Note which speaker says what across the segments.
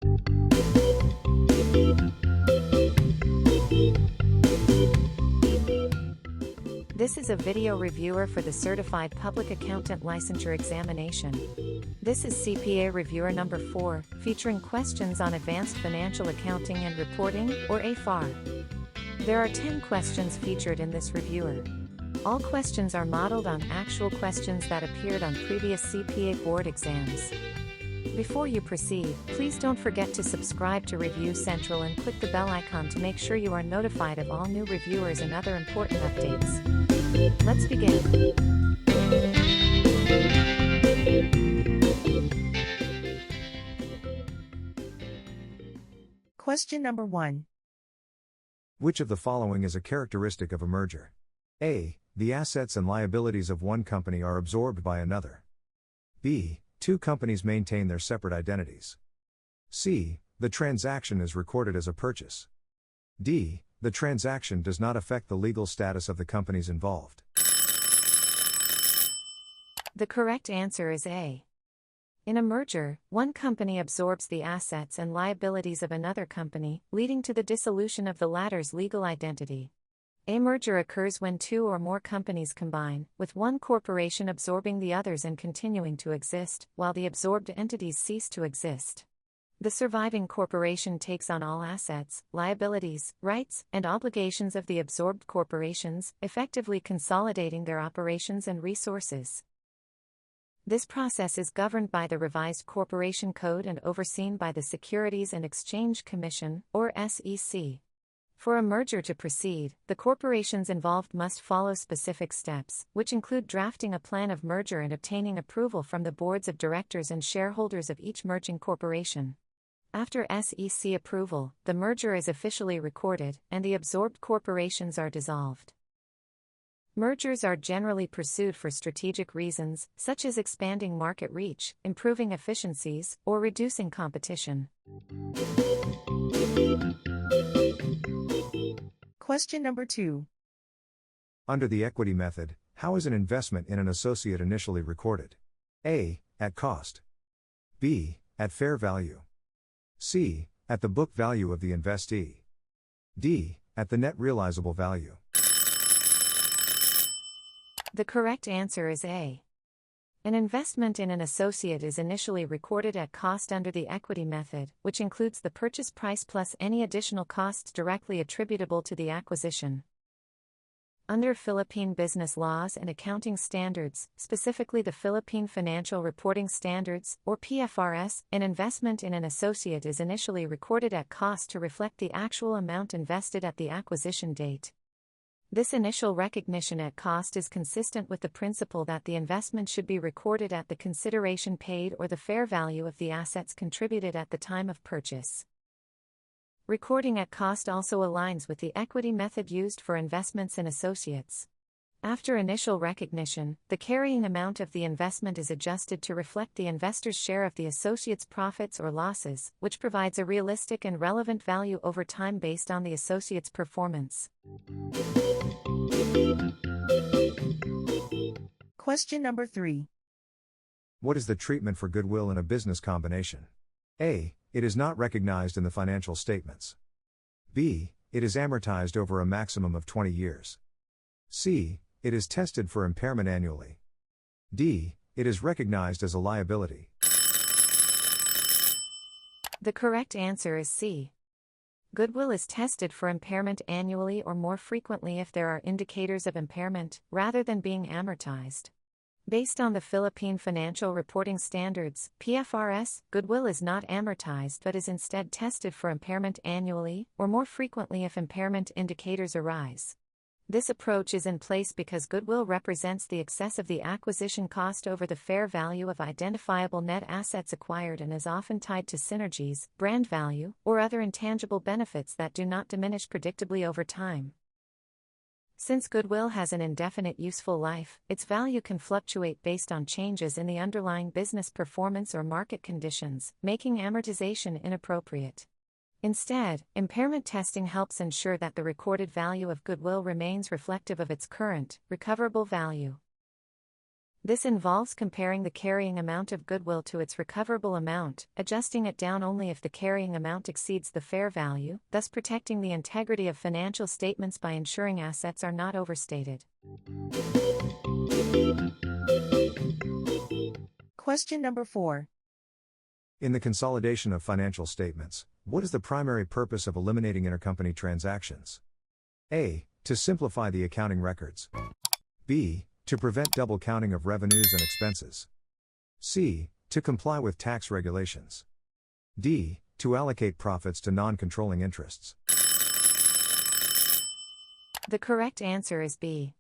Speaker 1: This is a video reviewer for the Certified Public Accountant Licensure Examination. This is CPA Reviewer number 4, featuring questions on Advanced Financial Accounting and Reporting, or AFAR. There are 10 questions featured in this reviewer. All questions are modeled on actual questions that appeared on previous CPA Board exams. Before you proceed, please don't forget to subscribe to Review Central and click the bell icon to make sure you are notified of all new reviewers and other important updates. Let's begin.
Speaker 2: Question number 1.
Speaker 3: Which of the following is a characteristic of a merger? A. The assets and liabilities of one company are absorbed by another. B. Two companies maintain their separate identities. C. The transaction is recorded as a purchase. D. The transaction does not affect the legal status of the companies involved.
Speaker 1: The correct answer is A. In a merger, one company absorbs the assets and liabilities of another company, leading to the dissolution of the latter's legal identity. A merger occurs when two or more companies combine, with one corporation absorbing the others and continuing to exist, while the absorbed entities cease to exist. The surviving corporation takes on all assets, liabilities, rights, and obligations of the absorbed corporations, effectively consolidating their operations and resources. This process is governed by the Revised Corporation Code and overseen by the Securities and Exchange Commission, or SEC. For a merger to proceed, the corporations involved must follow specific steps, which include drafting a plan of merger and obtaining approval from the boards of directors and shareholders of each merging corporation. After SEC approval, the merger is officially recorded, and the absorbed corporations are dissolved. Mergers are generally pursued for strategic reasons, such as expanding market reach, improving efficiencies, or reducing competition.
Speaker 2: Question number 2.
Speaker 3: Under the equity method, how is an investment in an associate initially recorded? A. At cost. B. At fair value. C. At the book value of the investee. D. At the net realizable value.
Speaker 1: The correct answer is A. An investment in an associate is initially recorded at cost under the equity method, which includes the purchase price plus any additional costs directly attributable to the acquisition. Under Philippine business laws and accounting standards, specifically the Philippine Financial Reporting Standards, or PFRS, an investment in an associate is initially recorded at cost to reflect the actual amount invested at the acquisition date. This initial recognition at cost is consistent with the principle that the investment should be recorded at the consideration paid or the fair value of the assets contributed at the time of purchase. Recording at cost also aligns with the equity method used for investments in associates. After initial recognition, the carrying amount of the investment is adjusted to reflect the investor's share of the associate's profits or losses, which provides a realistic and relevant value over time based on the associate's performance.
Speaker 2: Question number 3.
Speaker 3: What is the treatment for goodwill in a business combination? A. It is not recognized in the financial statements. B. It is amortized over a maximum of 20 years. C. It is tested for impairment annually. D. It is recognized as a liability.
Speaker 1: The correct answer is C. Goodwill is tested for impairment annually or more frequently if there are indicators of impairment, rather than being amortized. Based on the Philippine Financial Reporting Standards, PFRS, goodwill is not amortized but is instead tested for impairment annually, or more frequently if impairment indicators arise. This approach is in place because goodwill represents the excess of the acquisition cost over the fair value of identifiable net assets acquired and is often tied to synergies, brand value, or other intangible benefits that do not diminish predictably over time. Since goodwill has an indefinite useful life, its value can fluctuate based on changes in the underlying business performance or market conditions, making amortization inappropriate. Instead, impairment testing helps ensure that the recorded value of goodwill remains reflective of its current, recoverable value. This involves comparing the carrying amount of goodwill to its recoverable amount, adjusting it down only if the carrying amount exceeds the fair value, thus protecting the integrity of financial statements by ensuring assets are not overstated.
Speaker 2: Question number 4.
Speaker 3: In the consolidation of financial statements, what is the primary purpose of eliminating intercompany transactions? A. To simplify the accounting records. B. To prevent double counting of revenues and expenses. C. To comply with tax regulations. D. To allocate profits to non-controlling interests.
Speaker 1: The correct answer is B.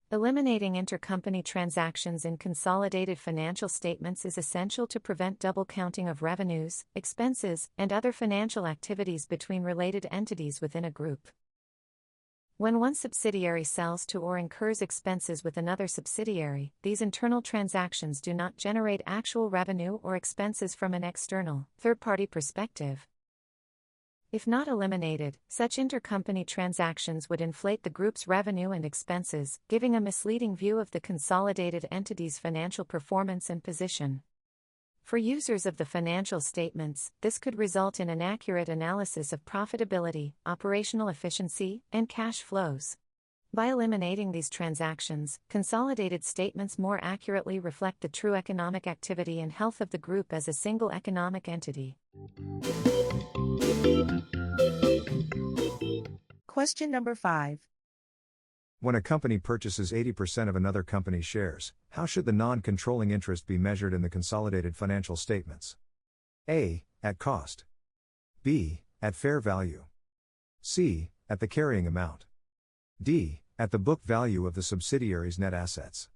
Speaker 1: Eliminating intercompany transactions in consolidated financial statements is essential to prevent double counting of revenues, expenses, and other financial activities between related entities within a group. When one subsidiary sells to or incurs expenses with another subsidiary, these internal transactions do not generate actual revenue or expenses from an external, third-party perspective. If not eliminated, such intercompany transactions would inflate the group's revenue and expenses, giving a misleading view of the consolidated entity's financial performance and position. For users of the financial statements, this could result in inaccurate analysis of profitability, operational efficiency, and cash flows. By eliminating these transactions, consolidated statements more accurately reflect the true economic activity and health of the group as a single economic entity.
Speaker 2: Question number 5.
Speaker 3: When a company purchases 80% of another company's shares, how should the non-controlling interest be measured in the consolidated financial statements? A. At cost. B. At fair value. C. At the carrying amount. D. At the book value of the subsidiary's net assets.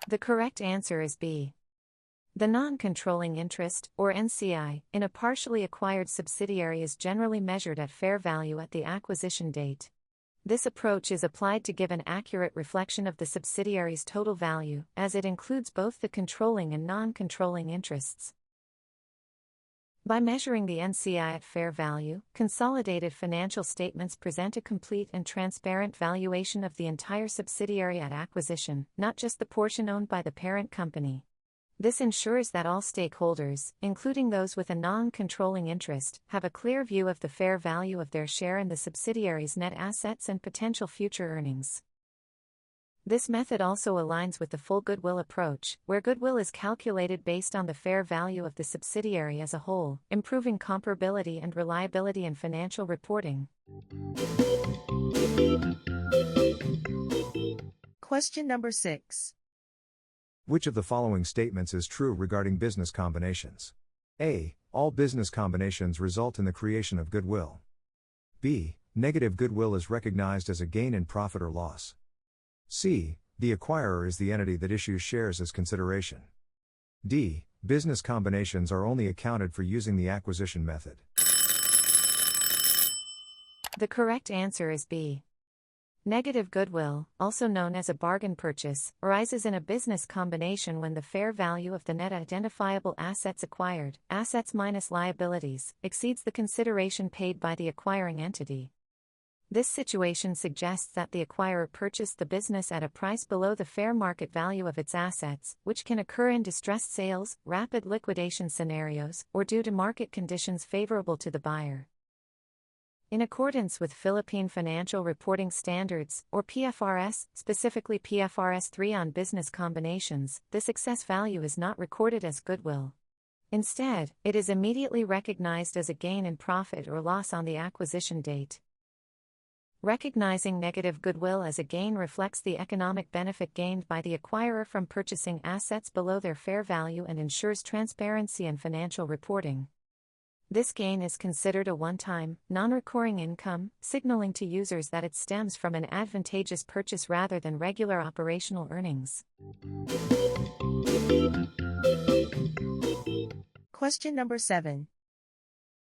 Speaker 1: The correct answer is B. The non-controlling interest, or NCI, in a partially acquired subsidiary is generally measured at fair value at the acquisition date. This approach is applied to give an accurate reflection of the subsidiary's total value, as it includes both the controlling and non-controlling interests. By measuring the NCI at fair value, consolidated financial statements present a complete and transparent valuation of the entire subsidiary at acquisition, not just the portion owned by the parent company. This ensures that all stakeholders, including those with a non-controlling interest, have a clear view of the fair value of their share in the subsidiary's net assets and potential future earnings. This method also aligns with the full goodwill approach, where goodwill is calculated based on the fair value of the subsidiary as a whole, improving comparability and reliability in financial reporting.
Speaker 2: Question number 6.
Speaker 3: Which of the following statements is true regarding business combinations? A. All business combinations result in the creation of goodwill. B. Negative goodwill is recognized as a gain in profit or loss. C. The acquirer is the entity that issues shares as consideration. D. Business combinations are only accounted for using the acquisition method.
Speaker 1: The correct answer is B. Negative goodwill, also known as a bargain purchase, arises in a business combination when the fair value of the net identifiable assets acquired, assets minus liabilities, exceeds the consideration paid by the acquiring entity. This situation suggests that the acquirer purchased the business at a price below the fair market value of its assets, which can occur in distressed sales, rapid liquidation scenarios, or due to market conditions favorable to the buyer. In accordance with Philippine Financial Reporting Standards, or PFRS, specifically PFRS 3 on business combinations, this excess value is not recorded as goodwill. Instead, it is immediately recognized as a gain in profit or loss on the acquisition date. Recognizing negative goodwill as a gain reflects the economic benefit gained by the acquirer from purchasing assets below their fair value and ensures transparency in financial reporting. This gain is considered a one-time, non-recurring income, signaling to users that it stems from an advantageous purchase rather than regular operational earnings.
Speaker 2: Question number 7.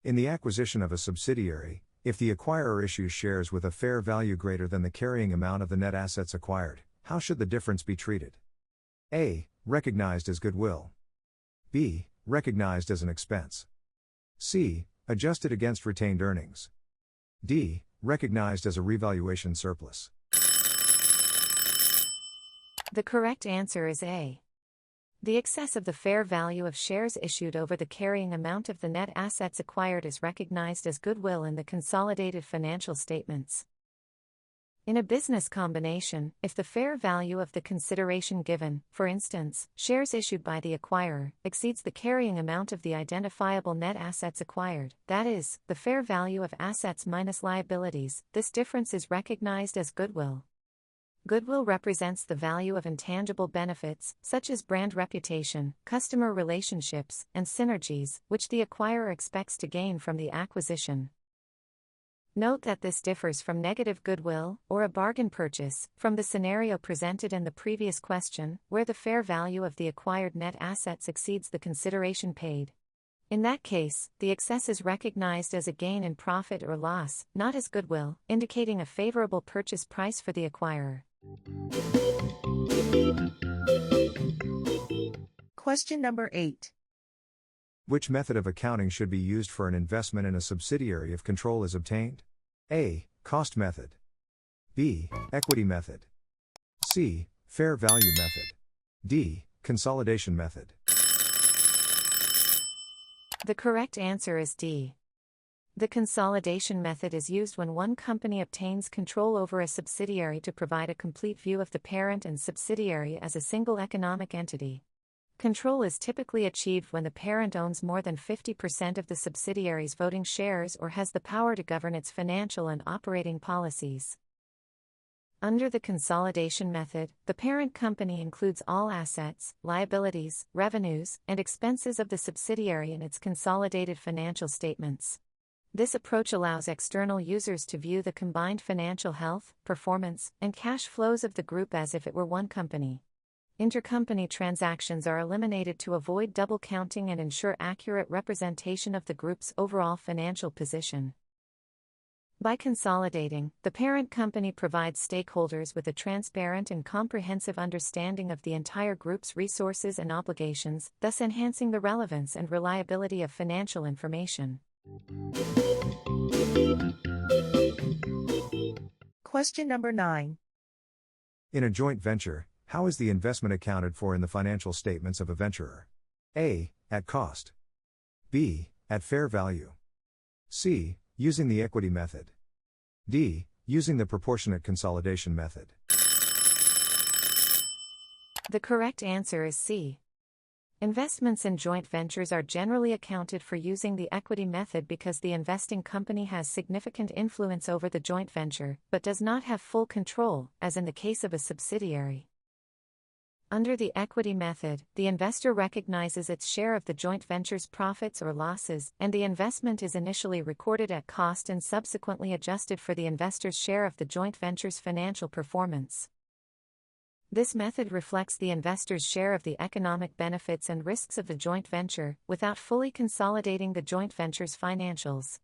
Speaker 3: In the acquisition of a subsidiary, if the acquirer issues shares with a fair value greater than the carrying amount of the net assets acquired, how should the difference be treated? A. Recognized as goodwill. B. Recognized as an expense. C. Adjusted against retained earnings. D. Recognized as a revaluation surplus.
Speaker 1: The correct answer is A. The excess of the fair value of shares issued over the carrying amount of the net assets acquired is recognized as goodwill in the consolidated financial statements. In a business combination, if the fair value of the consideration given, for instance, shares issued by the acquirer, exceeds the carrying amount of the identifiable net assets acquired, that is, the fair value of assets minus liabilities, this difference is recognized as goodwill. Goodwill represents the value of intangible benefits, such as brand reputation, customer relationships, and synergies, which the acquirer expects to gain from the acquisition. Note that this differs from negative goodwill, or a bargain purchase, from the scenario presented in the previous question, where the fair value of the acquired net assets exceeds the consideration paid. In that case, the excess is recognized as a gain in profit or loss, not as goodwill, indicating a favorable purchase price for the acquirer.
Speaker 2: Question number 8.
Speaker 3: Which method of accounting should be used for an investment in a subsidiary if control is obtained? A. Cost method. B. Equity method. C. Fair value method. D. Consolidation method.
Speaker 1: The correct answer is D. The consolidation method is used when one company obtains control over a subsidiary to provide a complete view of the parent and subsidiary as a single economic entity. Control is typically achieved when the parent owns more than 50% of the subsidiary's voting shares or has the power to govern its financial and operating policies. Under the consolidation method, the parent company includes all assets, liabilities, revenues, and expenses of the subsidiary in its consolidated financial statements. This approach allows external users to view the combined financial health, performance, and cash flows of the group as if it were one company. Intercompany transactions are eliminated to avoid double counting and ensure accurate representation of the group's overall financial position. By consolidating, the parent company provides stakeholders with a transparent and comprehensive understanding of the entire group's resources and obligations, thus enhancing the relevance and reliability of financial information.
Speaker 2: Question number 9.
Speaker 3: In a joint venture, how is the investment accounted for in the financial statements of a venturer? A. At cost. B. At fair value. C. Using the equity method. D. Using the proportionate consolidation method.
Speaker 1: The correct answer is C. Investments in joint ventures are generally accounted for using the equity method because the investing company has significant influence over the joint venture, but does not have full control, as in the case of a subsidiary. Under the equity method, the investor recognizes its share of the joint venture's profits or losses, and the investment is initially recorded at cost and subsequently adjusted for the investor's share of the joint venture's financial performance. This method reflects the investor's share of the economic benefits and risks of the joint venture, without fully consolidating the joint venture's financials.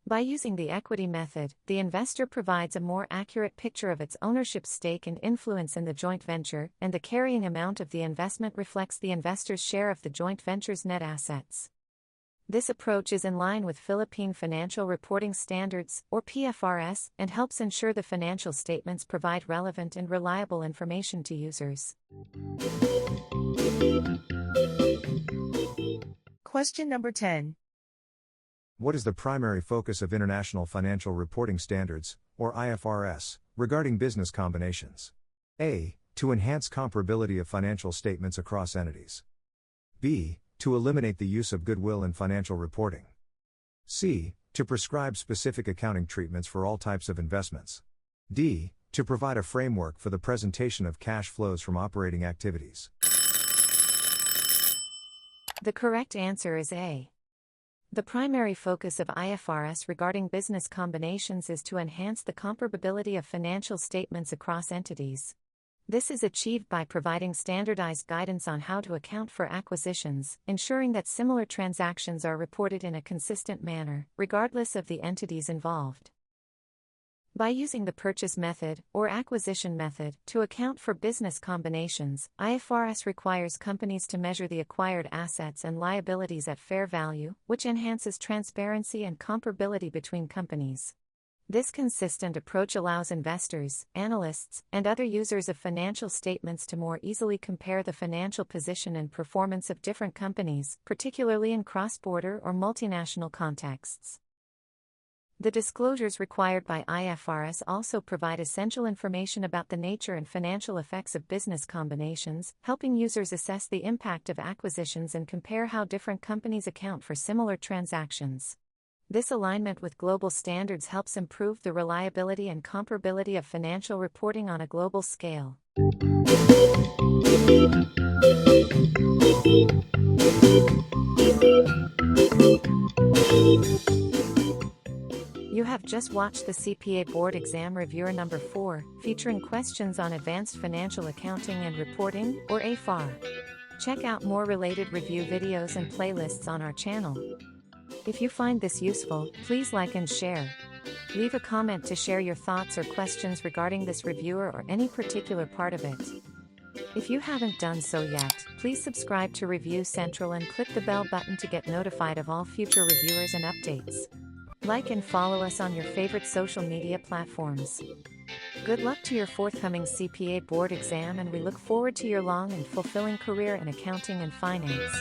Speaker 1: By using the equity method, the investor provides a more accurate picture of its ownership stake and influence in the joint venture, and the carrying amount of the investment reflects the investor's share of the joint venture's net assets. This approach is in line with Philippine Financial Reporting Standards, or PFRS, and helps ensure the financial statements provide relevant and reliable information to users.
Speaker 2: Question number 10.
Speaker 3: What is the primary focus of International Financial Reporting Standards, or IFRS, regarding business combinations? A. To enhance comparability of financial statements across entities. B. To eliminate the use of goodwill in financial reporting. C. To prescribe specific accounting treatments for all types of investments. D. To provide a framework for the presentation of cash flows from operating activities.
Speaker 1: The correct answer is A. The primary focus of IFRS regarding business combinations is to enhance the comparability of financial statements across entities. This is achieved by providing standardized guidance on how to account for acquisitions, ensuring that similar transactions are reported in a consistent manner, regardless of the entities involved. By using the purchase method, or acquisition method, to account for business combinations, IFRS requires companies to measure the acquired assets and liabilities at fair value, which enhances transparency and comparability between companies. This consistent approach allows investors, analysts, and other users of financial statements to more easily compare the financial position and performance of different companies, particularly in cross-border or multinational contexts. The disclosures required by IFRS also provide essential information about the nature and financial effects of business combinations, helping users assess the impact of acquisitions and compare how different companies account for similar transactions. This alignment with global standards helps improve the reliability and comparability of financial reporting on a global scale. You have just watched the CPA Board Exam Reviewer number 4, featuring questions on Advanced Financial Accounting and Reporting, or AFAR. Check out more related review videos and playlists on our channel. If you find this useful, please like and share. Leave a comment to share your thoughts or questions regarding this reviewer or any particular part of it. If you haven't done so yet, please subscribe to Review Central and click the bell button to get notified of all future reviewers and updates. Like and follow us on your favorite social media platforms. Good luck to your forthcoming CPA Board exam, and we look forward to your long and fulfilling career in accounting and finance.